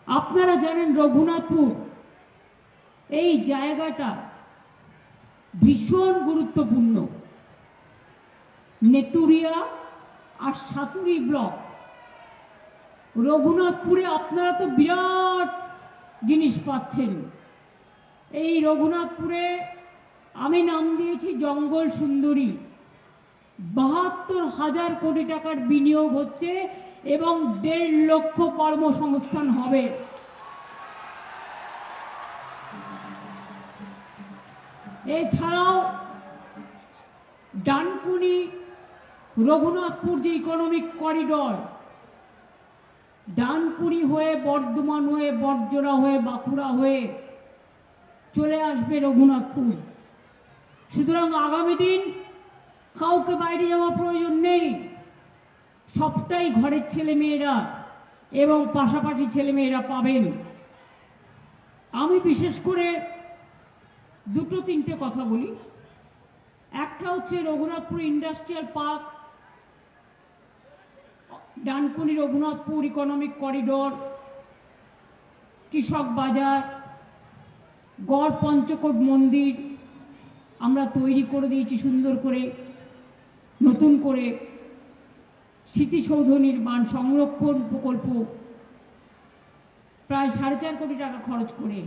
আপনারা জানেন রঘুনাথপুর এই জায়গাটা ভীষণ গুরুত্বপূর্ণ। নেতুরিয়া আর সাতুরি ব্লক, রঘুনাথপুরে আপনারা তো বিরাট জিনিস পাচ্ছেন। এই রঘুনাথপুরে আমি নাম দিয়েছি জঙ্গল সুন্দরী। ৭২,০০০ কোটি টাকার বিনিয়োগ হচ্ছে এবং ১.৫ লক্ষ কর্মসংস্থান হবে। এছাড়াও ডানকুনি রঘুনাথপুর যে ইকোনমিক করিডর, ডানকুনি হয়ে বর্ধমান হয়ে বড়জোড়া হয়ে বাঁকুড়া হয়ে চলে আসবে রঘুনাথপুর। সুতরাং আগামী দিন কাউকে বাইরে যাওয়ার প্রয়োজন নেই, সবটাই ঘরের ছেলে মেয়েরা এবং পাশাপাশি ছেলে মেয়েরা পাবেন। আমি বিশেষ করে দুটো তিনটে কথা বলি। একটা হচ্ছে Raghunathpur industrial park, Dankuni Raghunathpur economic corridor, কৃষক বাজার, গড় পঞ্চকোট মন্দির আমরা তৈরি করে দিয়েছি সুন্দর করে, নতুন করে স্মৃতিসৌধ নির্মাণ, সংরক্ষণ প্রকল্প প্রায় 4.5 কোটি টাকা খরচ করে,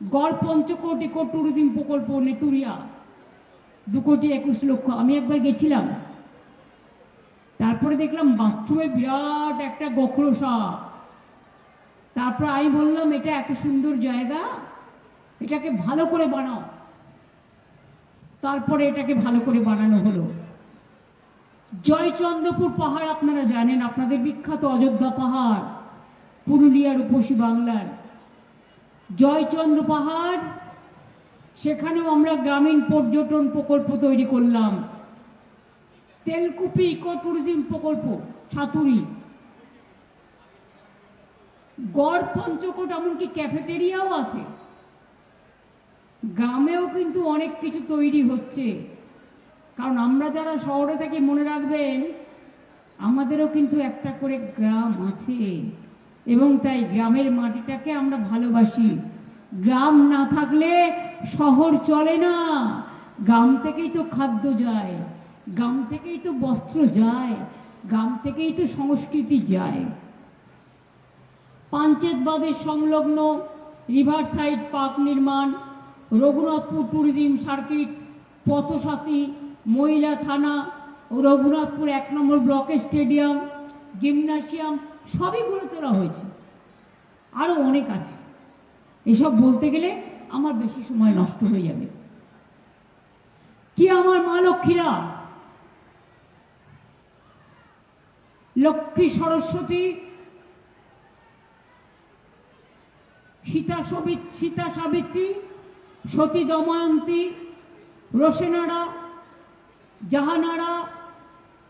গড় পঞ্চকোট ইকো ট্যুরিজম প্রকল্প নেতুরিয়া 2,21,00,000। আমি একবার গেছিলাম, তারপরে দেখলাম বাথরুমে বিরাট একটা গোখরোসা। তারপর আমি বললাম এটা এত সুন্দর জায়গা, এটাকে ভালো করে বানাও। তারপরে এটাকে ভালো করে বানানো হলো। জয়চন্দ্রপুর পাহাড় আপনারা জানেন, আপনাদের বিখ্যাত অযোধ্যা পাহাড়, পুরুলিয়ার উপসী বাংলার জয়চন্দ্র পাহাড়, সেখানেও আমরা গ্রামীণ পর্যটন প্রকল্প তৈরি করলাম। তেলকুপি ইকো ট্যুরিজম প্রকল্প সাতুরি, গড় পঞ্চকোট এমনকি ক্যাফেটেরিয়াও আছে। গ্রামেও কিন্তু অনেক কিছু তৈরি হচ্ছে, কারণ আমরা যারা শহরে থাকি মনে রাখবেন আমাদেরও কিন্তু একটা করে গ্রাম আছে, এবং তাই গ্রামের মাটিটাকে আমরা ভালোবাসি। গ্রাম না থাকলে শহর চলে না। গ্রাম থেকেই তো খাদ্য যায়, গ্রাম থেকেই তো বস্ত্র যায়, গ্রাম থেকেই তো সংস্কৃতি যায়। পাঞ্চেতবাদের সংলগ্ন রিভার সাইড পার্ক নির্মাণ, রঘুনাথপুর ট্যুরিজম সার্কিট, পথসাথী, মহিলা থানা, রঘুনাথপুর 1 নম্বর ব্লকের স্টেডিয়াম, জিমনাসিয়াম সবই গড়ে তোলা হয়েছে। আরও অনেক আছে, এসব বলতে গেলে আমার বেশি সময় নষ্ট হয়ে যাবে। কি আমার মা লক্ষ্মীরা, লক্ষ্মী সরস্বতী, সীতা সাবিত্রী, সতী দময়ন্তী, রোশেনারা, জাহানারা,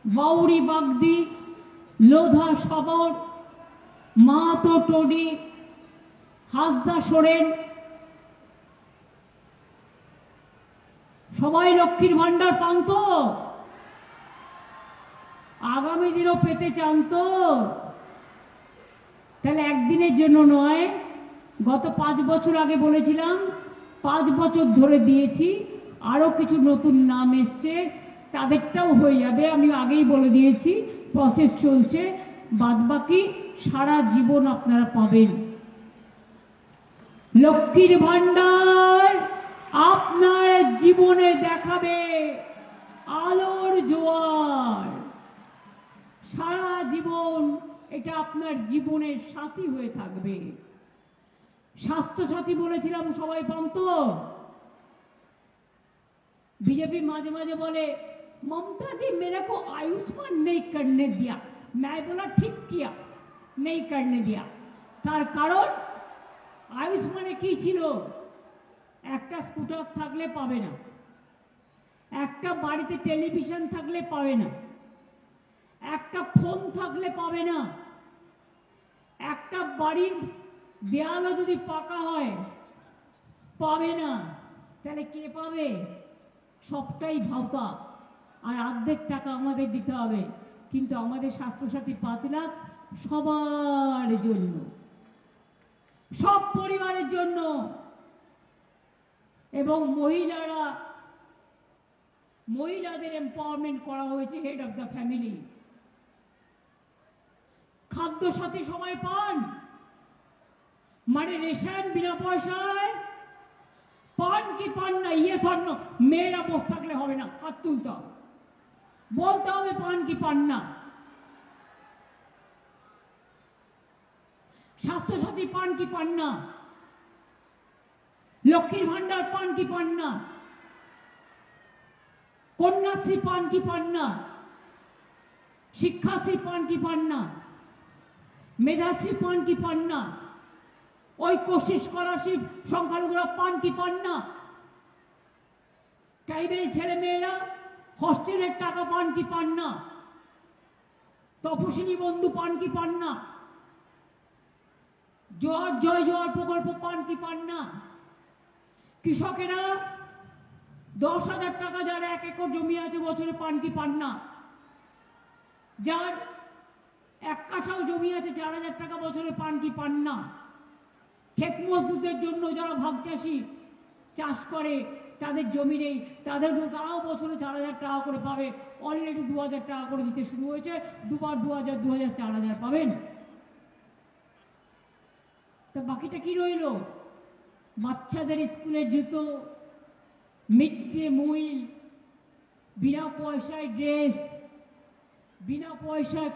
বাউরি বাগদি, লোধা সবর, মাহাতো টডি, হাসদা সোরেন, সবাই লক্ষ্মীর ভান্ডার পান তো? আগামী দিনও পেতে চান তো? তাহলে একদিনের জন্য নয়, গত 5 বছর আগে বলেছিলাম, 5 বছর ধরে দিয়েছি, আরও কিছু নতুন নাম এসছে, তাদেরটাও হয়ে যাবে। আমি আগেই বলে দিয়েছি, প্রসেস চলছে, বাদবাকি সারা জীবন আপনারা পাবেন। লক্ষ্মীর ভান্ডার আপনার জীবনে দেখাবে আলোর জোয়ার। সারা জীবন এটা আপনার জীবনের সাথী হয়ে থাকবে। স্বাস্থ্যসাথী বলেছিলাম, সবাই পান তো? बीजेपी माझे माझे बोले ममता जी मेरे को आयुष्मान नहीं करने दिया। मैं बोला ठीक किया, नहीं करने दिया। तार कारण आयुष्माने की छिलो, একটা স্কুটার থাকলে পাবে না, একটা বাড়িতে টেলিভিশন থাকলে পাবে না, একটা ফোন থাকলে পাবে না, একটা বাড়ির দেয়ালও যদি পাকা হয় পাবে না। তাহলে কে পাবে? সবটাই ভাওতা, আর অর্ধেক টাকা আমাদের দিতে হবে। কিন্তু আমাদের স্বাস্থ্যসাথী 5 লাখ সবার জন্য। সব পরিবারের জন্য, এবং মহিলাদের এম্পাওয়ারমেন্ট করা হয়েছে, হেড অফ দ্য ফ্যামিলি। খাদ্য সাথী সবাই পান, মানে রেশন বিনা পয়সায় পান কি পান না? ইয়ে স্বর্ণ, মেয়েরা বসে থাকলে হবে না, হাত তুলতে হবে, বলতে হবে পান কি পান না। স্বাস্থ্যসাথী পান কি পান না? লক্ষ্মীর ভান্ডার পান কি পান না? কন্যাশ্রী পান কি পান না? শিক্ষাশ্রী পান কি পান না? মেধাশ্রী পান কি পান না? ঐক্যশ্রী স্কলারশিপ সংখ্যালঘুরা পান কি পান না? ট্রাইবেল ছেলে মেয়েরা হস্টেলের টাকা পান কি পান না? তপশিলি বন্ধু পান কি পান না? জয় জোয়ার প্রকল্প পান কি পান না? কৃষকেরা 10,000 টাকা, যার 1 একর জমি আছে বছরে, পান কি পান না? যার 1 কাঠাও জমি আছে 4,000 টাকা বছরে, পান কি পান না? ক্ষেত মজদুরদের জন্য, যারা ভাগ চাষি চাষ করে, তাদের জমি নেই, তারাও বছরে 4,000 টাকা করে পাবে। অলরেডি 2,000 টাকা করে দিতে শুরু হয়েছে, দুবার 2,000, 2,000, 4,000 পাবেন। তা বাকিটা কি রইল? বাচ্চাদের স্কুলের জুতো, মিড ডে মিল, বিনা পয়সায় ড্রেস, বিনা পয়সায়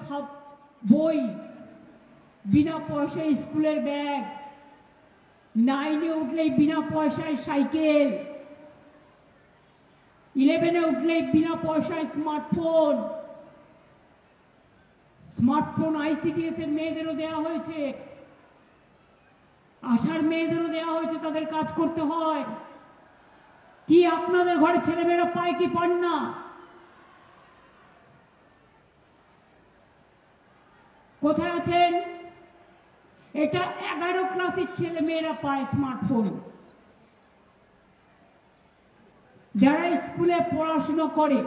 বই, বিনা পয়সায় স্কুলের ব্যাগ, 9-এ উঠলেই বিনা পয়সায় সাইকেল, 11-এ উঠলেই বিনা পয়সায় স্মার্টফোন। ICDS এর মেয়েদেরও দেওয়া হয়েছে, আশার মেয়েদেরও দেওয়া হয়েছে, তাদের কাজ করতে হয়। কি আপনাদের ঘরে ছেলেমেয়েরা পায় কি পান না? কোথায় আছেন? এটা 11 ক্লাসের ছেলে মেয়েরা পায় স্মার্টফোন। যারা স্কুলে পড়াশোনা করে,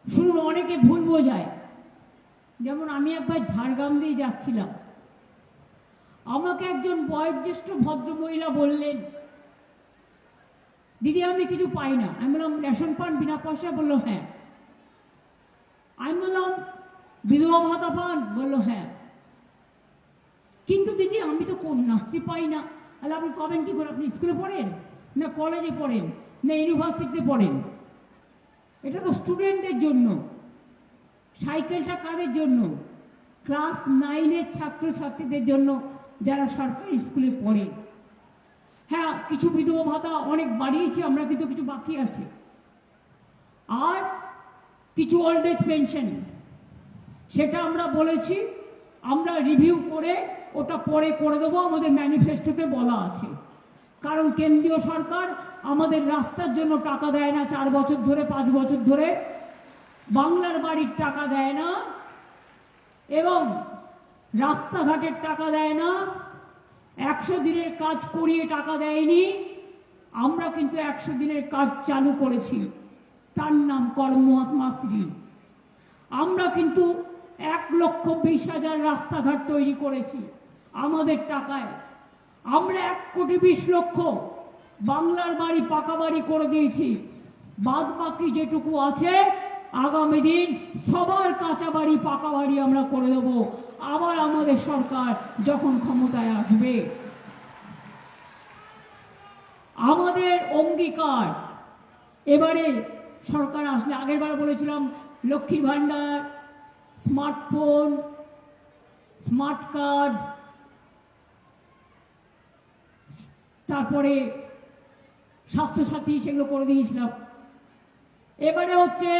শুনুন, অনেকে ভুল বোঝায়। যেমন আমি একবার ঝাড়গ্রাম দিয়ে যাচ্ছিলাম, আমাকে একজন বয়োজ্যেষ্ঠ ভদ্রমহিলা বললেন, দিদি আমি কিছু পাই না। আমি বললাম রেশন পান বিনা পয়সা? বললো হ্যাঁ। আমি বললাম বিধবা ভাতা পান? বললো হ্যাঁ। কিন্তু দিদি আমি তো কন্যাশ্রী পাই না। তাহলে আপনি পাবেন কি করে? আপনি স্কুলে পড়েন, না কলেজে পড়েন, না ইউনিভার্সিটিতে পড়েন? এটা তো স্টুডেন্টদের জন্য। সাইকেলটা কাদের জন্য? ক্লাস 9-এর ছাত্রছাত্রীদের জন্য, যারা সরকারি স্কুলে পড়ে। হ্যাঁ, কিছু বিধবা ভাতা অনেক বাড়িয়েছি আমরা, কিন্তু কিছু বাকি আছে। আর কিছু ওল্ড এজ পেনশন, সেটা আমরা বলেছি আমরা রিভিউ করে ওটা পরে করে দেবো, আমাদের ম্যানিফেস্টোতে বলা আছে। কারণ কেন্দ্রীয় সরকার আমাদের রাস্তার জন্য টাকা দেয় না 4 বছর ধরে, 5 বছর ধরে, বাংলার বাড়ির টাকা দেয় না, এবং রাস্তাঘাটের টাকা দেয় না, 100 দিনের কাজ করিয়ে টাকা দেয়নি। আমরা কিন্তু 100 দিনের কাজ চালু করেছি, তার নাম কর্মআত্মাশ্রী। আমরা কিন্তু 1,20,000 রাস্তাঘাট তৈরি করেছি আমাদের টাকায়। আমরা 1,20,00,000 বাংলার বাড়ি পাকা বাড়ি করে দিয়েছি। বাদ বাকি যেটুকু আছে আগামী দিন সবার কাঁচা বাড়ি পাকা বাড়ি আমরা করে দেব, আবার আমাদের সরকার যখন ক্ষমতায় আসবে। আমাদের অঙ্গীকার, এবারে সরকার আসলে, আগের বার বলেছিলাম লক্ষ্মীর ভান্ডার, স্মার্টফোন, স্মার্ট কার্ড, তারপরে স্বাস্থ্যসাথী, সেগুলো করে দিয়েছিলাম। এবারে হচ্ছে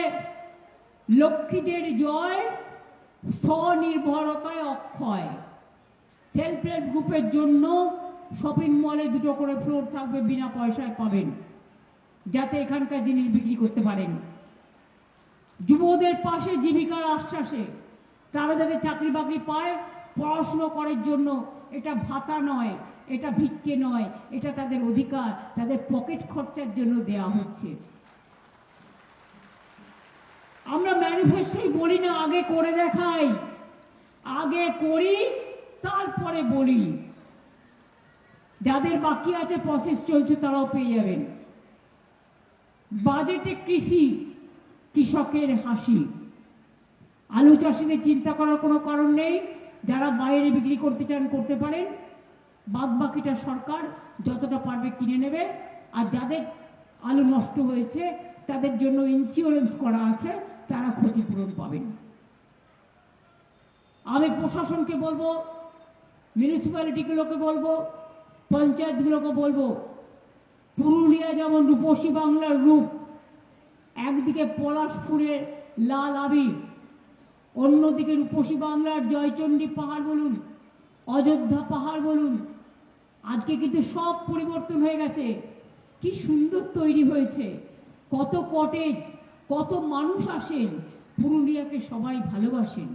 লক্ষ্মীদের জয়, স্বনির্ভরতায় অক্ষয়। সেলফ হেল্প গ্রুপের জন্য শপিং মলে 2টো করে ফ্লোর থাকবে, বিনা পয়সায় পাবেন, যাতে এখানকার জিনিস বিক্রি করতে পারেন। যুবদের পাশে জীবিকার আশ্বাসে, তারা যাতে চাকরি বাকরি পায়, পড়াশুনো করার জন্য। এটা ভাতা নয়, এটা ভিক্ষে নয়, এটা তাদের অধিকার, তাদের পকেট খরচার জন্য দেয়া হচ্ছে। আমরা ম্যানিফেস্টোই বলি না, আগে করে দেখাই, আগে করি তারপরে বলি, যাদের বাকি আছে প্রসেস চলছে তারাও পেয়ে যাবেন। বাজেটে কৃষকের হাসি। আলু চাষিদের চিন্তা করার কোনো কারণ নেই, যারা বাইরে বিক্রি করতে চান করতে পারেন, বাদ বাকিটা সরকার যতটা পারবে কিনে নেবে। আর যাদের আলু নষ্ট হয়েছে তাদের জন্য ইন্স্যুরেন্স করা আছে, তারা ক্ষতিপূরণ পাবেন। আমি প্রশাসনকে বলবো, মিউনিসিপ্যালিটিগুলোকে বলবো, পঞ্চায়েতগুলোকে বলবো, পুরুলিয়া যেমন রূপসী বাংলার রূপ, একদিকে পলাশপুরের লাল আবির, অন্যদিকে রূপসী বাংলার জয়চণ্ডী পাহাড় বলুন, অযোধ্যা পাহাড় বলুন, আজকে কিন্তু সব পরিবর্তন হয়ে গেছে। কি সুন্দর তৈরি হয়েছে, কত কটেজ, কত মানুষ আসেন, পুরুলিয়াকে সবাই ভালোবাসেন।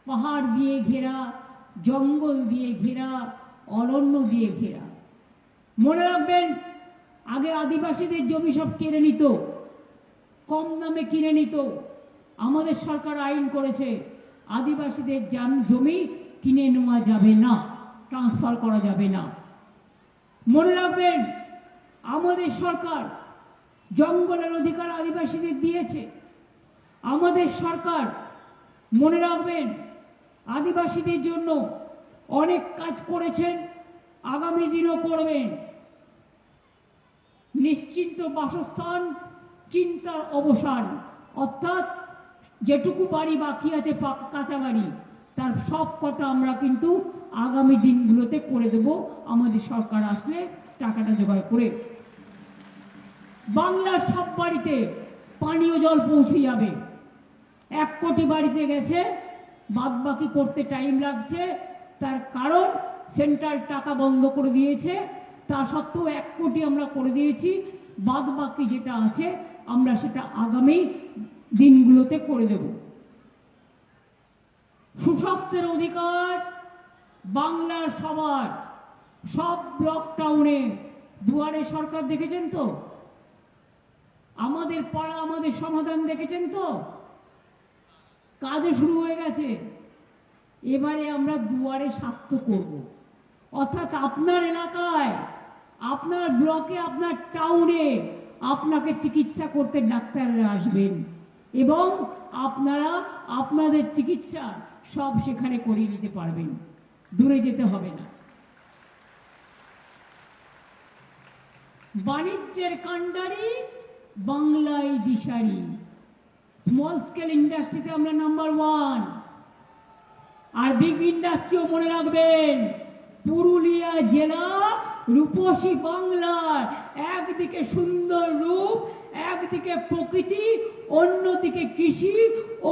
পাহাড় দিয়ে ঘেরা, জঙ্গল দিয়ে ঘেরা, অরণ্য দিয়ে ঘেরা। মনে রাখবেন, আগে আদিবাসীদের জমি সব কেড়ে নিত, কম দামে কিনে নিত। আমাদের সরকার আইন করেছে আদিবাসীদের জমি কিনে নেওয়া যাবে না, ট্রান্সফার করা যাবে না। মনে রাখবেন, আমাদের সরকার জঙ্গলের অধিকার আদিবাসীদের দিয়েছে। আমাদের সরকার, মনে রাখবেন, আদিবাসীদের জন্য অনেক কাজ করেছেন, আগামী দিনও করবেন। নিশ্চিন্ত বাসস্থান, চিন্তার অবসান, অর্থাৎ যেটুকু বাড়ি বাকি আছে কাঁচা বাড়ি, তার সব কটা আমরা কিন্তু আগামী দিনগুলোতে করে দেব, আমাদের সরকার আসলে টাকাটা জোগাড় করে। বাংলার সব বাড়িতে পানীয় জল পৌঁছে যাবে। 1 কোটি বাড়িতে গেছে, বাদ বাকি করতে টাইম লাগছে। তার কারণ সেন্ট্রাল টাকা বন্ধ করে দিয়েছে, তা সত্ত্বেও 1 কোটি আমরা করে দিয়েছি। বাদ বাকি যেটা আছে আমরা সেটা আগামী দিনগুলোতে করে দেব। সুস্বাস্থ্যের অধিকার বাংলার সবার, সব ব্লক টাউনে দুয়ারে সরকার দেখেছেন তো, আমাদের পাড়া আমাদের সমাধান দেখেছেন তো, কাজও শুরু হয়ে গেছে। এবারে আমরা দুয়ারে স্বাস্থ্য করব, অর্থাৎ আপনার এলাকায়, আপনার ব্লকে, আপনার টাউনে আপনাকে চিকিৎসা করতে ডাক্তাররা আসবেন এবং আপনারা আপনাদের চিকিৎসা সব সেখানে করিয়ে নিতে পারবেন, দূরে যেতে হবে না। বাণিজ্যের কাণ্ডারি, বাংলায় দিশারি। স্মল স্কেল ইন্ডাস্ট্রিতে আমরা নাম্বার 1, আর বিগ ইন্ডাস্ট্রিও মনে রাখবেন, পুরুলিয়া জেলা রূপসী বাংলার একদিকে সুন্দর রূপ, একদিকে প্রকৃতি, অন্যদিকে কৃষি,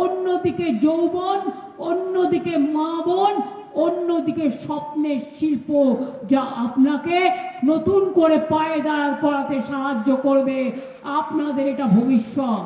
অন্যদিকে যৌবন, অন্যদিকে মা বোন, অন্যদিকে স্বপ্নের শিল্প, যা আপনাকে নতুন করে পায়ে দাঁড় করাতে সাহায্য করবে। আপনাদের এটা ভবিষ্যৎ।